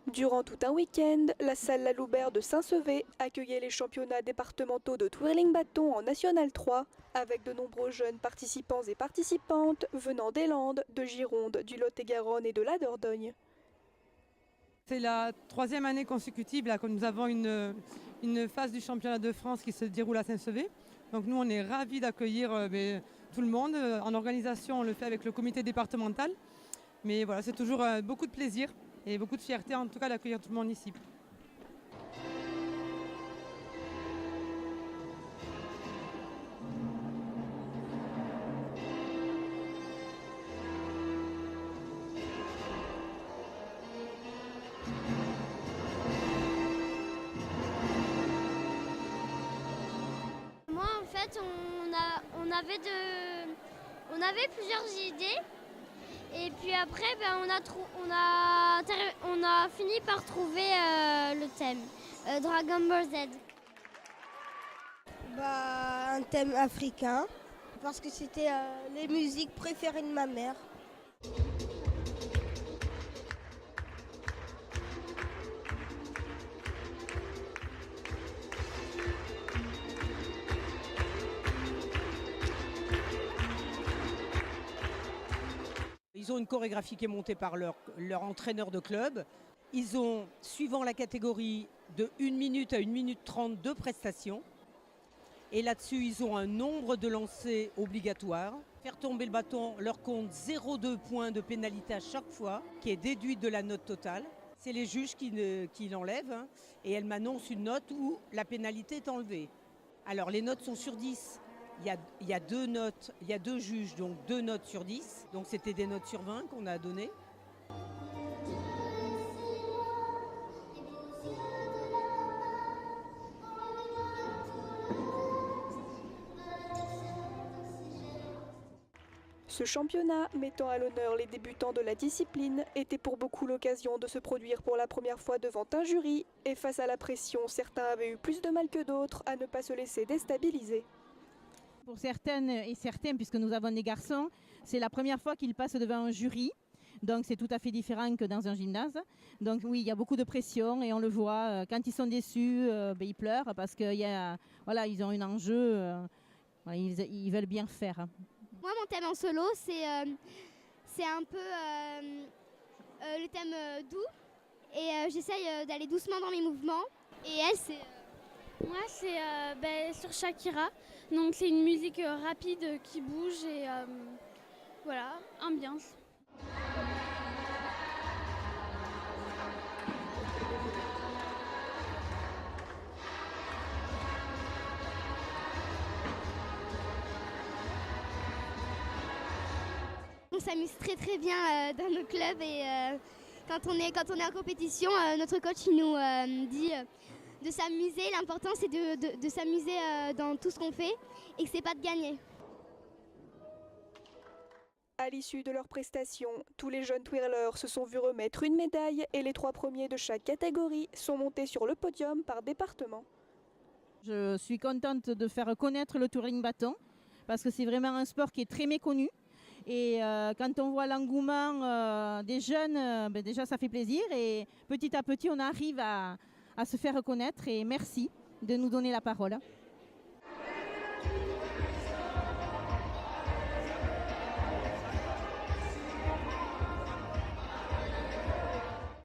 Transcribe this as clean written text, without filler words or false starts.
Durant tout un week-end, la salle La Loubert de Saint-Sevé accueillait les championnats départementaux de twirling bâton en National 3, avec de nombreux jeunes participants et participantes venant des Landes, de Gironde, du Lot-et-Garonne et de la Dordogne. C'est la troisième année consécutive là, que nous avons une phase du championnat de France qui se déroule à Saint-Sevé. Donc nous, on est ravis d'accueillir tout le monde. En organisation, on le fait avec le comité départemental. Mais voilà, c'est toujours beaucoup de plaisir et beaucoup de fierté en tout cas d'accueillir tout le monde ici. Moi, en fait, on avait plusieurs idées. Et puis après, on a fini par trouver le thème, Dragon Ball Z. Un thème africain, parce que c'était les musiques préférées de ma mère. Ils ont une chorégraphie qui est montée par leur entraîneur de club. Ils ont, suivant la catégorie, de 1 minute à 1 minute 30 de prestations. Et là-dessus, ils ont un nombre de lancers obligatoires. Faire tomber le bâton leur compte 0,2 points de pénalité à chaque fois, qui est déduite de la note totale. C'est les juges qui l'enlèvent et elles m'annoncent une note où la pénalité est enlevée. Alors les notes sont sur 10. Il y a 2 notes, il y a 2 juges, donc 2 notes sur 10. Donc c'était des notes sur 20 qu'on a données. Ce championnat, mettant à l'honneur les débutants de la discipline, était pour beaucoup l'occasion de se produire pour la première fois devant un jury, et face à la pression, certains avaient eu plus de mal que d'autres à ne pas se laisser déstabiliser. Pour certaines et certains, puisque nous avons des garçons, c'est la première fois qu'ils passent devant un jury. Donc c'est tout à fait différent que dans un gymnase. Donc oui, il y a beaucoup de pression et on le voit. Quand ils sont déçus, ils pleurent parce qu'ils ont un enjeu. Ils veulent bien faire. Moi, mon thème en solo, c'est un peu le thème doux. Et j'essaye d'aller doucement dans mes mouvements. Et elle, c'est... Moi, c'est sur Shakira. Donc, c'est une musique rapide qui bouge et voilà, ambiance. On s'amuse très très bien dans nos clubs et quand on est en compétition, notre coach il nous dit de s'amuser. L'important c'est de s'amuser dans tout ce qu'on fait et que c'est pas de gagner. À l'issue de leur prestation, tous les jeunes twirlers se sont vus remettre une médaille et les 3 premiers de chaque catégorie sont montés sur le podium par département. Je suis contente de faire connaître le twirling bâton parce que c'est vraiment un sport qui est très méconnu. Et quand on voit l'engouement des jeunes, déjà ça fait plaisir et petit à petit on arrive à se faire reconnaître et merci de nous donner la parole.